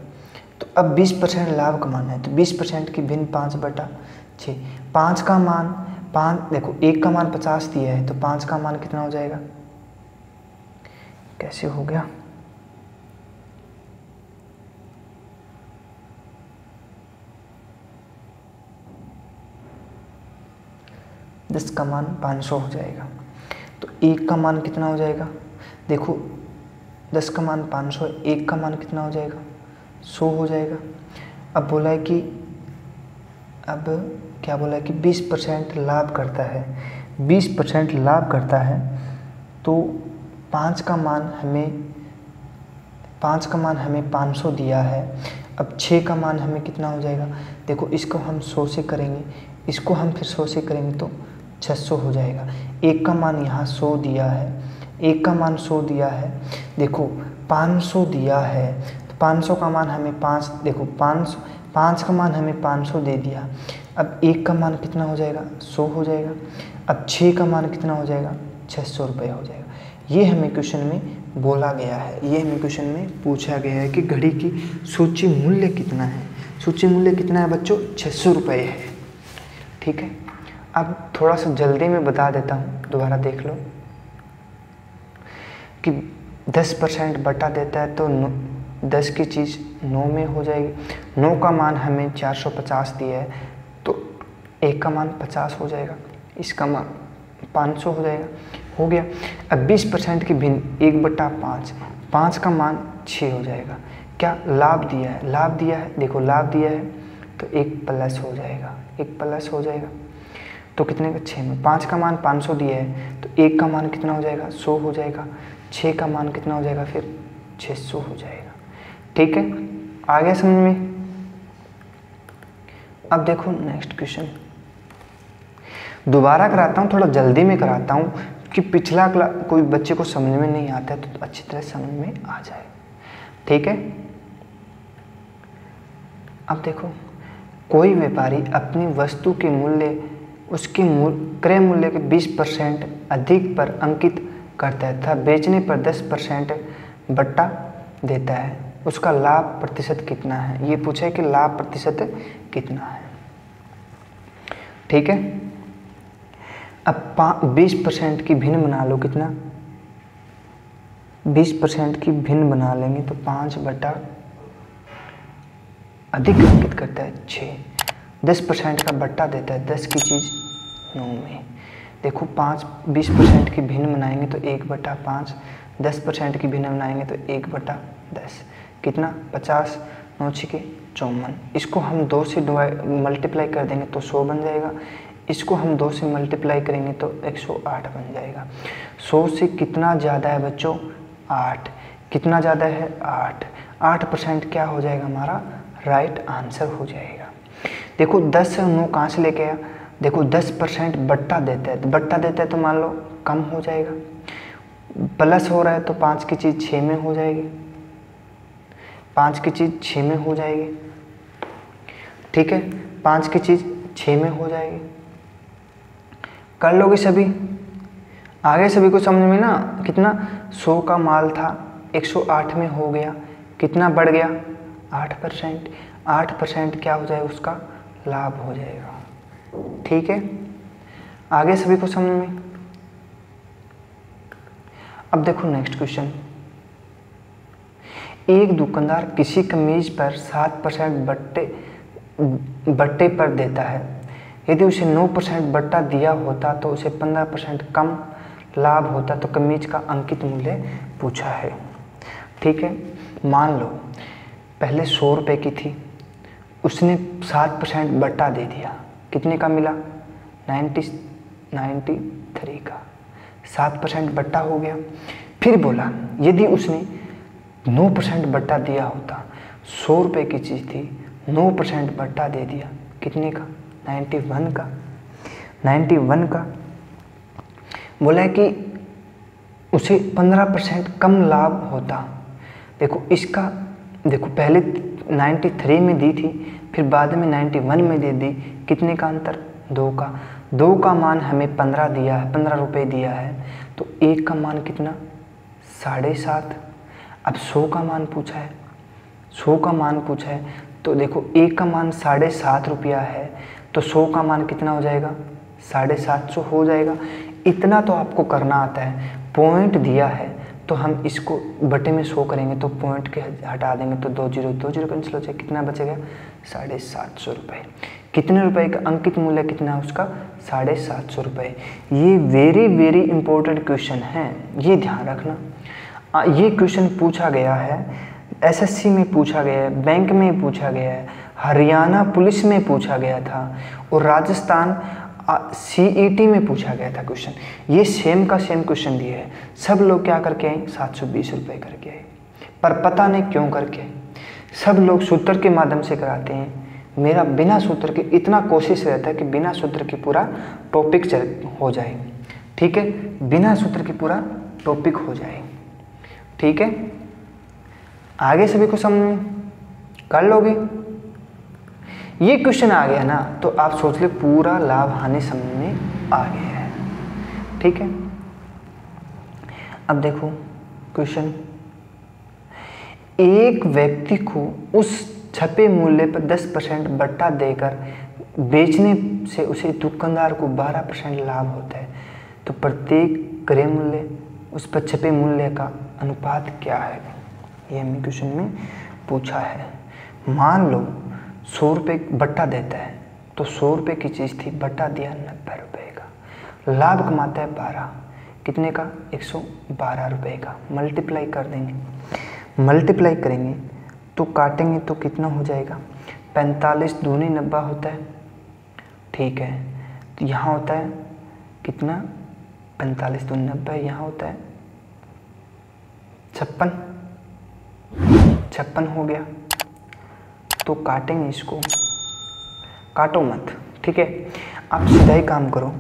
तो अब 20% लाभ कमाना है, तो 20% की भिन्न 5/6। 5 का मान 5, देखो 1 का मान 50 दिया है तो 5 का मान कितना हो जाएगा, कैसे हो गया, दस का मान 500 हो जाएगा, तो 1 का मान कितना हो जाएगा, देखो 10 का मान 500, 1 का मान कितना हो जाएगा 100 हो जाएगा। अब बोला है कि, अब क्या बोला है कि 20% लाभ करता है, 20% लाभ करता है, तो 5 का मान हमें 500 दिया है। अब 6 का मान हमें कितना हो जाएगा, देखो इसको हम 100 से करेंगे, इसको हम फिर 100 से करेंगे तो 600 हो जाएगा। 1 का मान यहाँ 100 दिया है, 1 का मान 100 दिया है, देखो 500 दिया है, तो 500 का मान हमें 5, देखो 5 का मान हमें 500 दे दिया। अब 1 का मान कितना हो जाएगा 100 हो जाएगा। अब 6 का मान कितना हो जाएगा 600 रुपये हो जाएगा। ये हमें क्वेश्चन में बोला गया है, ये हमें क्वेश्चन में पूछा गया है कि घड़ी की सूची मूल्य कितना है। सूची मूल्य कितना है बच्चों 600 रुपये है। ठीक है, अब थोड़ा सा जल्दी में बता देता हूँ, दोबारा देख लो कि 10% बटा देता है तो 10 की चीज़ 9 में हो जाएगी। 9 का मान हमें 450 दिया है तो 1 का मान 50 हो जाएगा, इसका मान 500 हो जाएगा, हो गया। अब 20% की भिन्न 1/5, 5 का मान 6 हो जाएगा। क्या लाभ दिया है, लाभ दिया है, देखो लाभ दिया है तो 1 प्लस हो जाएगा, 1 प्लस हो जाएगा तो कितने का 6 में। 5 का मान 500 दिया है तो 1 का मान कितना हो जाएगा 100 हो जाएगा। 6 का मान कितना हो जाएगा फिर 600 हो जाएगा। ठीक है, आ गया समझ में। अब देखो नेक्स्ट क्वेश्चन दोबारा कराता हूँ, थोड़ा जल्दी में कराता हूँ कि पिछला कोई बच्चे को समझ में नहीं आता है तो अच्छी तरह समझ में आ जाए। ठीक है, अब देखो कोई व्यापारी अपनी वस्तु के मूल्य उसके क्रय मूल्य के 20% अधिक पर अंकित करता है तथा बेचने पर 10% बट्टा देता है, उसका लाभ प्रतिशत कितना है। ये पूछा है कि लाभ प्रतिशत कितना है। ठीक है, अब 20% की भिन्न बना लो, कितना 20% की भिन्न बना लेंगे तो 5 बटा अधिक अंकित करता है 6, 10% का बट्टा देता है, 10 की चीज़ 9 में। देखो 20% की भिन्न बनाएंगे तो 1/5, 10% की भिन्न बनाएंगे तो 1/10, कितना 50, 9 छिके 54। इसको हम 2 से मल्टीप्लाई कर देंगे तो 100 बन जाएगा। इसको हम 2 से मल्टीप्लाई करेंगे तो 108 बन जाएगा। 100 से कितना ज़्यादा है बच्चों? 8। कितना ज़्यादा है? 8। 8% क्या हो जाएगा हमारा? राइट आंसर हो जाएगा। देखो 10 से 9 कहाँ से लेके आया? देखो 10% बट्टा देता है, बट्टा देता है तो मान लो कम हो जाएगा। प्लस हो रहा है तो 5 की चीज़ 6 में हो जाएगी, 5 की चीज़ 6 में हो जाएगी, ठीक है, 5 की चीज़ 6 में हो जाएगी। कर लोगे सभी? आगे सभी को समझ में ना? कितना 100 का माल था 108 में हो गया, कितना बढ़ गया? 8%। 8% क्या हो जाएगा? उसका लाभ हो जाएगा। ठीक है, आगे सभी को समझ में? अब देखो नेक्स्ट क्वेश्चन। एक दुकानदार किसी कमीज पर 7% बट्टे पर देता है। यदि उसे 9% बट्टा दिया होता तो उसे 15% कम लाभ होता, तो कमीज का अंकित मूल्य पूछा है। ठीक है, मान लो पहले 100 रुपये की थी, उसने 7% बट्टा दे दिया, कितने का मिला? 93 का। 7% बट्टा हो गया। फिर बोला यदि उसने 9% बट्टा दिया होता, 100 रुपये की चीज़ थी, 9% बट्टा दे दिया, कितने का? 91 का। 91 का। बोला है कि उसे 15% कम लाभ होता। देखो इसका, देखो पहले 93 में दी थी, फिर बाद में 91 में दे दी, कितने का अंतर? 2 का। 2 का मान हमें 15 दिया है, 15 रुपये दिया है, तो 1 का मान कितना? 7.5। अब 100 का मान पूछा है, 100 का मान पूछा है, तो देखो 1 का मान 7.5 रुपया है, तो 100 का मान कितना हो जाएगा? 750 हो जाएगा। इतना तो आपको करना आता है। पॉइंट दिया है तो हम इसको बटे में 100 करेंगे तो पॉइंट के हटा देंगे तो 2 जीरो कैंसिल हो जाएगा, कितना बचेगा? 750 रुपये। कितने रुपए का अंकित मूल्य कितना है उसका? 750 रुपये। ये वेरी वेरी इंपॉर्टेंट क्वेश्चन है, ये ध्यान रखना। ये क्वेश्चन पूछा गया है, एसएससी में पूछा गया है, बैंक में पूछा गया है, हरियाणा पुलिस में पूछा गया था और राजस्थान सीईटी में पूछा गया था क्वेश्चन। ये सेम का सेम क्वेश्चन दिए है। सब लोग क्या करके आए? 720 रुपये करके आए, पर पता नहीं क्यों करके आए। सब लोग सूत्र के माध्यम से कराते हैं, मेरा बिना सूत्र के इतना कोशिश रहता है कि बिना सूत्र के पूरा टॉपिक हो जाए। ठीक है, बिना सूत्र के पूरा टॉपिक हो जाए। ठीक है, आगे सभी को समझ में कर लोगे? ये क्वेश्चन आ गया ना तो आप सोच ले पूरा लाभ हानि समझ में आ गया है। ठीक है, अब देखो क्वेश्चन। एक व्यक्ति को उस छपे मूल्य पर 10% बट्टा देकर बेचने से उसे दुकानदार को 12% लाभ होता है, तो प्रत्येक क्रय मूल्य उस पर छपे मूल्य का अनुपात क्या है? ये हमें क्वेश्चन में पूछा है। मान लो 100 रुपये बट्टा देता है, तो 100 रुपये की चीज़ थी, बट्टा दिया 90 रुपये का, लाभ कमाता है 12, कितने का? 112 रुपये का। मल्टीप्लाई कर देंगे, मल्टीप्लाई करेंगे तो काटेंगे तो कितना हो जाएगा? 45 दूनी 90 होता है। ठीक है, तो यहाँ होता है कितना? 45 दूनी 90, यहाँ होता है 56 हो गया। तो काटेंगे इसको, काटो मत, ठीक है, आप सीधा ही काम करो।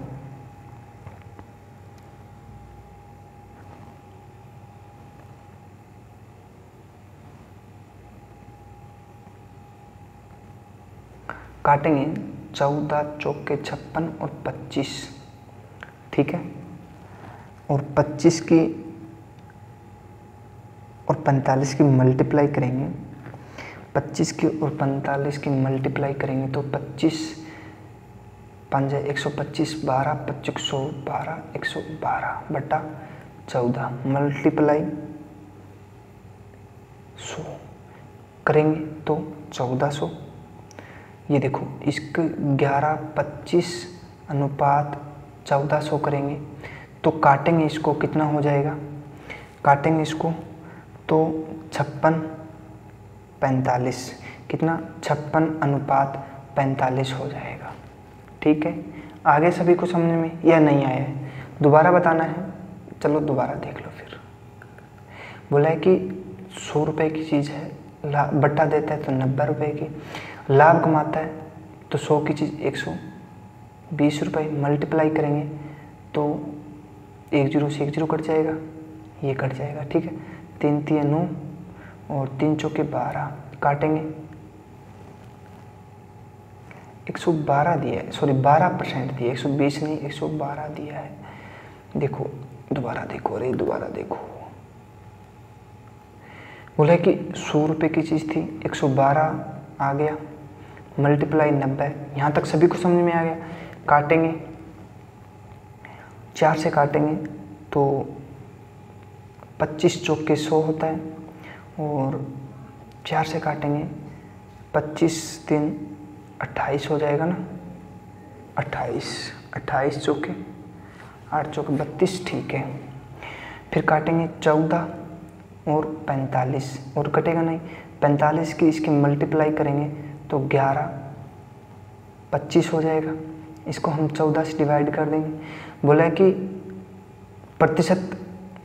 काटेंगे 14 चौके 56 और 25, ठीक है, और 25 की और 45 की मल्टीप्लाई करेंगे, 25 की और 45 की मल्टीप्लाई करेंगे तो 25 5 125, 12 2512, 112 बटा 14 मल्टीप्लाई 100 करेंगे तो 1400। ये देखो इसके 11 25 अनुपात 1400 करेंगे तो काटेंगे इसको, कितना हो जाएगा, काटेंगे इसको तो 56-45, कितना 56:45 हो जाएगा। ठीक है, आगे सभी को समझ में या नहीं आया है, दोबारा बताना है, चलो दोबारा देख लो फिर। बोला है कि 100 रुपये की चीज़ है, बट्टा देता है तो 90 रुपये की, लाभ कमाता है तो 100 की चीज़ 120 रुपये, मल्टीप्लाई करेंगे तो 1 0 से 1 0 कट जाएगा, ये कट जाएगा। ठीक है, 3 3 9 और 3 चौके 12, काटेंगे 112 दिया है, सॉरी 12% दिया, 120 नहीं 112 दिया है। देखो दोबारा देखो, अरे दोबारा देखो, बोला है कि 100 रुपये की चीज़ थी, 112 आ गया, मल्टीप्लाई 90, यहाँ तक सभी को समझ में आ गया। काटेंगे 4 से काटेंगे तो 25 चौके 100 होता है, और 4 से काटेंगे 25 3 28 हो जाएगा ना, 28 चौके 8 चौके 32, ठीक है। फिर काटेंगे 14 और 45, और कटेगा नहीं, 45 की इसकी मल्टीप्लाई करेंगे तो 11 25 हो जाएगा, इसको हम 14 से डिवाइड कर देंगे। बोला है कि प्रतिशत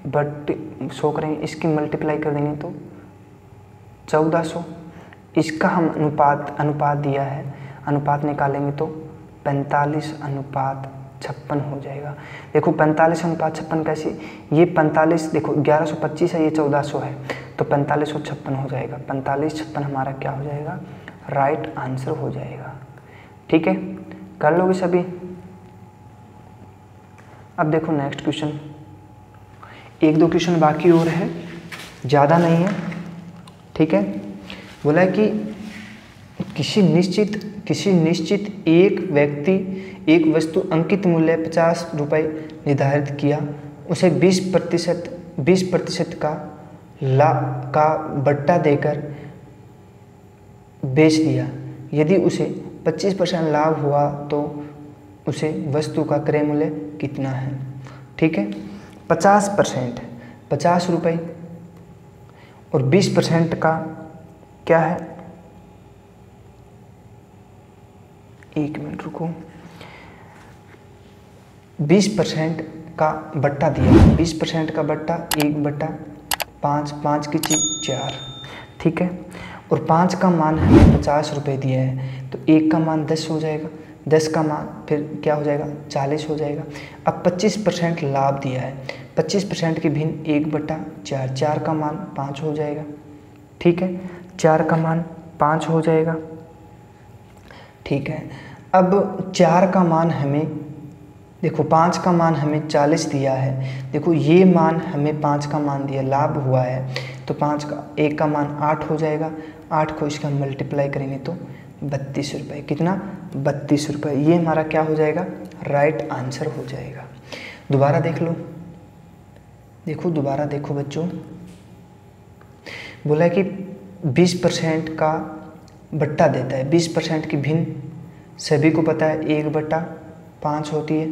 100 करेंगे, इसकी मल्टीप्लाई कर देंगे तो 1400, इसका हम अनुपात दिया है, अनुपात निकालेंगे तो 45:56 हो जाएगा। देखो 45:56 कैसे, ये 45 देखो 1125 है, ये 1400 है, तो 4556 हो जाएगा, 4556 हमारा क्या हो जाएगा, राइट आंसर हो जाएगा। ठीक है, कर लोगे सभी। अब देखो नेक्स्ट क्वेश्चन, 1-2 क्वेश्चन बाकी और है, ज़्यादा नहीं है। ठीक है, बोला है कि किसी निश्चित एक व्यक्ति एक वस्तु अंकित मूल्य 50 रुपये निर्धारित किया, उसे 20% का बट्टा देकर बेच दिया। यदि उसे 25% लाभ हुआ तो उसे वस्तु का क्रय मूल्य कितना है। ठीक है, 50% 50 रुपये और 20% का क्या है, 1 मिनट रुको, 20% का बट्टा दिया, 20% का बट्टा 1/5, 5 की चीज़ 4। ठीक है, और 5 का मान हमें 50 रुपये दिया है, तो 1 का मान 10 हो जाएगा, 10 का मान फिर क्या हो जाएगा, 40 हो जाएगा। अब 25% लाभ दिया है, 25% की भिन्न 1/4, 4 का मान 5 हो जाएगा। ठीक है, 4 का मान 5 हो जाएगा। ठीक है, अब 4 का मान हमें देखो, 5 का मान हमें 40 दिया है, देखो ये मान हमें 5 का मान दिया, लाभ हुआ है, तो 1 का मान 8 हो जाएगा, 8 को इसका मल्टीप्लाई करेंगे तो 32 रुपये, कितना 32 रुपये, ये हमारा क्या हो जाएगा, राइट आंसर हो जाएगा। दोबारा देख लो, देखो दोबारा देखो बच्चों, बोला है कि 20% का बट्टा देता है, 20% की भिन्न सभी को पता है 1/5 होती है,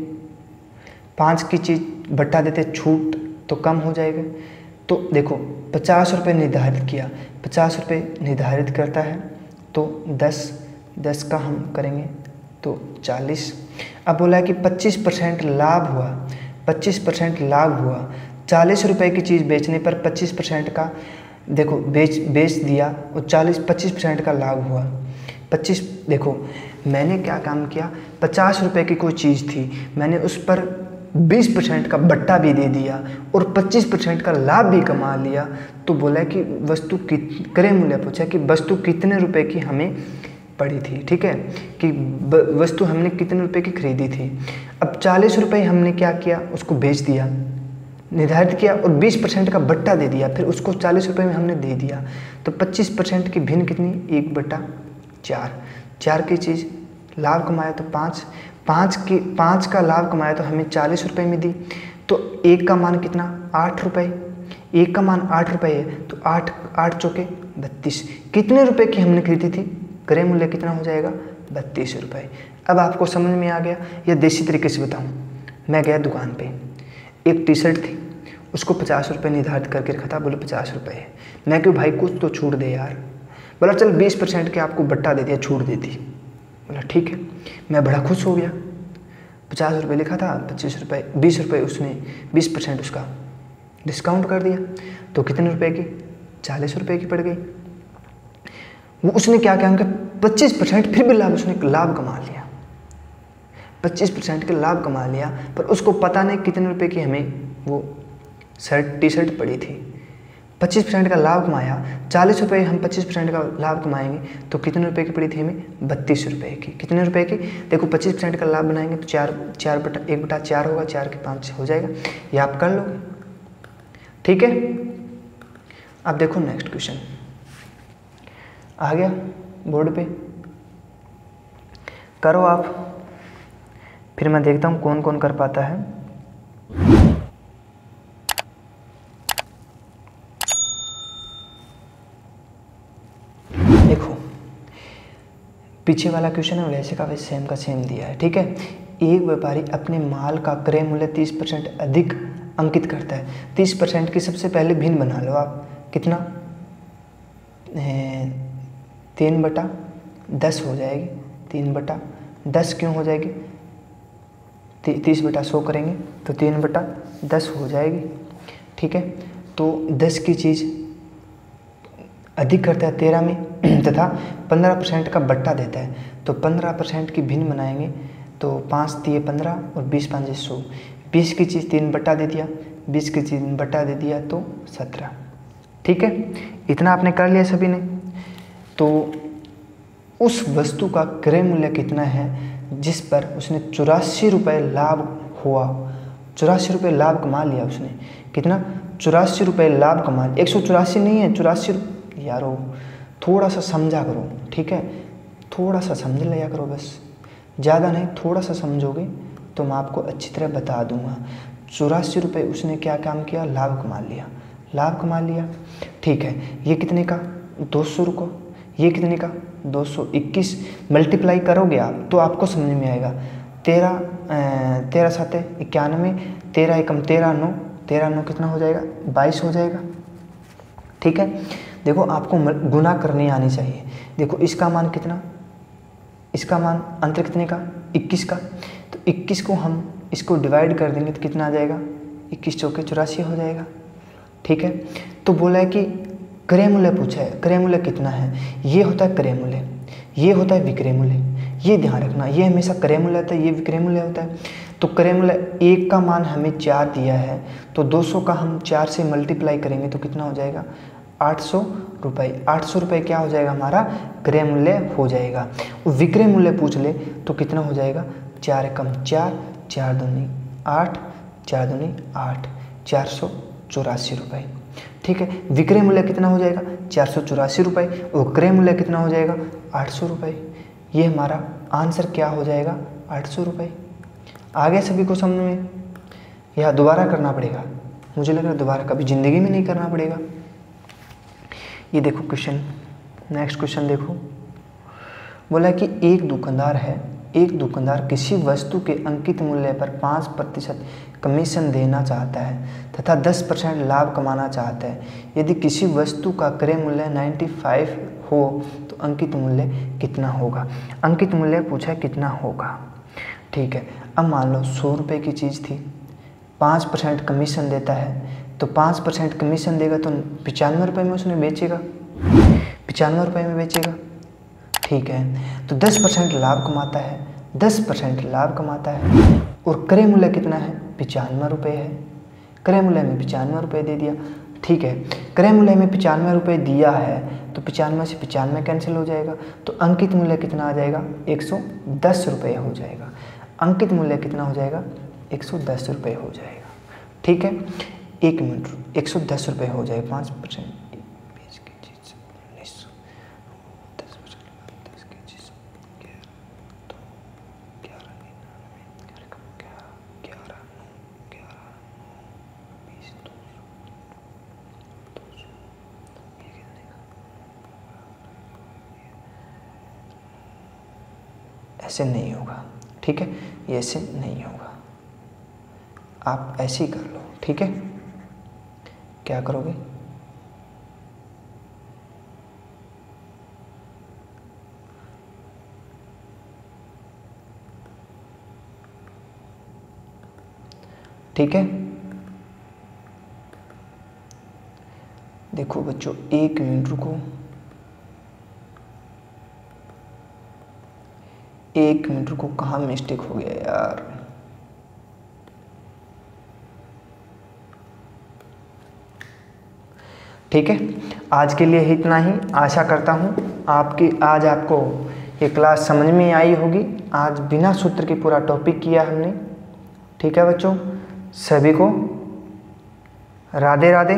5 की चीज़ बट्टा देते, छूट तो कम हो जाएगा। तो देखो 50 रुपये निर्धारित किया, 50 रुपये निर्धारित करता है तो 10 का हम करेंगे तो 40। अब बोला है कि 25% लाभ हुआ, 25% लाभ हुआ, 40 रुपये की चीज़ बेचने पर 25% का देखो बेच दिया और 25% का लाभ हुआ। 25 देखो मैंने क्या काम किया, 50 रुपये की कोई चीज़ थी, मैंने उस पर 20% का बट्टा भी दे दिया और 25% का लाभ भी कमा लिया। तो बोला कि वस्तु क्रय मूल्य पूछा कि वस्तु कितने रुपए की हमें पड़ी थी। ठीक है, कि वस्तु हमने कितने रुपए की खरीदी थी। अब 40 रुपये हमने क्या किया, उसको बेच दिया, निर्धारित किया और 20% का बट्टा दे दिया, फिर उसको 40 रुपये में हमने दे दिया। तो 25% की भिन्न कितनी, 1/4, 4 की चीज़ लाभ कमाया तो 5 का लाभ कमाया तो हमें 40 रुपये में दी। तो 1 का मान कितना, 8 रुपये, 1 का मान 8 रुपये है, तो 8 चौके 32, कितने रुपए की हमने खरीदी थी, क्रय मूल्य कितना हो जाएगा, 32 रुपये। अब आपको समझ में आ गया, या देसी तरीके से बताऊं, मैं गया दुकान पे, एक टी शर्ट थी, उसको 50 रुपये निर्धारित करके रखा था, बोले 50 रुपये है। मैं क्यों भाई कुछ तो छूट दे यार। बोला चल 20% के आपको बट्टा दे दिया, छूट दे दी। बोला ठीक है। मैं बड़ा खुश हो गया। 50 रुपये लिखा था, 25 रुपये 20 रुपये उसने 20% उसका डिस्काउंट कर दिया, तो कितने रुपए की? 40 रुपये की पड़ गई। वो उसने क्या किया, उनका 25% फिर भी लाभ, उसने लाभ कमा लिया, 25% के लाभ कमा लिया। पर उसको पता नहीं कितने रुपए की हमें वो टी शर्ट पड़ी थी। 25% का लाभ कमाया, 40 रुपये हम 25% का लाभ कमाएंगे तो कितने रुपए की पड़ी थी हमें? 32 रुपये की। कितने रुपए की? देखो 25% का लाभ बनाएंगे तो 1/4 होगा, 4 के 5 हो जाएगा, ये आप कर लोगे। ठीक है, अब देखो नेक्स्ट क्वेश्चन आ गया बोर्ड पे, करो आप, फिर मैं देखता हूँ कौन कौन कर पाता है। देखो पीछे वाला क्वेश्चन है वैसे का वैसे सेम का सेम दिया है। ठीक है, एक व्यापारी अपने माल का क्रय मूल्य 30% अधिक अंकित करता है। 30% की सबसे पहले भिन्न बना लो आप, कितना? 3/10 हो जाएगी। 3/10 क्यों हो जाएगी? 30/100 करेंगे तो 3/10 हो जाएगी। ठीक है, तो 10 की चीज़ अधिक करता है 13 में तथा 15% का बट्टा देता है, तो 15% की भिन्न बनाएंगे तो 5 दिए 15 और 20 5 100। 20 की चीज़ 3 बट्टा दे दिया, 20 की चीज़ बट्टा दे दिया तो 17। ठीक है, इतना आपने कर लिया सभी ने। तो उस वस्तु का क्रय मूल्य कितना है जिस पर उसने 84 रुपये लाभ हुआ, 84 रुपये लाभ कमा लिया उसने। कितना? 84 रुपये लाभ कमा लिया। 184 नहीं है, 84 यारो, थोड़ा सा समझा करो। ठीक है, थोड़ा सा समझ लिया करो बस, ज़्यादा नहीं, थोड़ा सा समझोगे तो मैं आपको अच्छी तरह बता दूंगा। 84 रुपये उसने क्या काम किया? लाभ कमा लिया, लाभ कमा लिया। ठीक है, ये कितने का? 200 रुपये। ये कितने का? 221। मल्टीप्लाई करोगे आप तो आपको समझ में आएगा। 13 7 91, 13 एकम 13 9, 13 9 कितना हो जाएगा? 22 हो जाएगा। ठीक है, देखो आपको गुना करनी आनी चाहिए। देखो इसका मान कितना? इसका मान अंतर कितने का? 21 का। तो 21 को हम इसको डिवाइड कर देंगे तो कितना आ जाएगा? 21 चौके 84 हो जाएगा। ठीक है, तो बोला है कि क्रय मूल्य पूछा है, क्रय मूल्य कितना है? ये होता है क्रय मूल्य, ये होता है विक्रय मूल्य। ये ध्यान रखना, ये हमेशा क्रय मूल्य होता है, ये विक्रय मूल्य होता है। तो क्रय मूल्य 1 का मान हमें 4 दिया है, तो 200 का हम 4 से मल्टीप्लाई करेंगे तो कितना हो जाएगा? 800 रुपये। 800 रुपये क्या हो जाएगा? हमारा क्रय मूल्य हो जाएगा। विक्रय मूल्य पूछ ले तो कितना हो जाएगा? 4 एकम 4, 4 दूनी 8, 4 दूनी 8, 484 रुपये। ठीक है, विक्रय मूल्य कितना हो जाएगा? 484 रुपये, और क्रय मूल्य कितना हो जाएगा? 800 रुपये। ये हमारा आंसर क्या हो जाएगा? 800 रुपये। आगे सभी को समझ में, या दोबारा करना पड़ेगा? मुझे लग रहा है दोबारा कभी ज़िंदगी में नहीं करना पड़ेगा। ये देखो क्वेश्चन, नेक्स्ट क्वेश्चन देखो। बोला कि एक दुकानदार है, एक दुकानदार किसी वस्तु के अंकित मूल्य पर 5% कमीशन देना चाहता है तथा 10% लाभ कमाना चाहता है। यदि किसी वस्तु का क्रय मूल्य 95 हो तो अंकित मूल्य कितना होगा? अंकित मूल्य पूछा कितना होगा। ठीक है, अब मान लो 100 रुपये की चीज़ थी, 5% कमीशन देता है, तो 5% कमीशन देगा तो 95 रुपये में उसने बेचेगा, 95 रुपये में बेचेगा। ठीक है, तो 10% लाभ कमाता है, 10% लाभ कमाता है, और क्रय मूल्य कितना है? 95 रुपये है। क्रय मूल्य में 95 रुपये दे दिया। ठीक है, क्रय मूल्य में 95 रुपये दिया है तो 95 से 95 कैंसिल हो जाएगा, तो अंकित मूल्य कितना आ जाएगा? 110 रुपये हो जाएगा। अंकित मूल्य कितना हो जाएगा? 110 रुपये हो जाएगा। ठीक है, 1 मिनट, 110 रुपये हो जाएगा। 5% ऐसे नहीं होगा। ठीक है, ये ऐसे नहीं होगा। आप ऐसे ही कर लो, ठीक है। क्या करोगे, ठीक है। देखो बच्चों, 1 मिनट रुको, 1 मिनट रुको, कहाँ मिस्टेक हो गया यार। ठीक है, आज के लिए इतना ही। आशा करता हूँ आज आपको ये क्लास समझ में आई होगी। आज बिना सूत्र के पूरा टॉपिक किया हमने, ठीक है बच्चों। सभी को राधे राधे।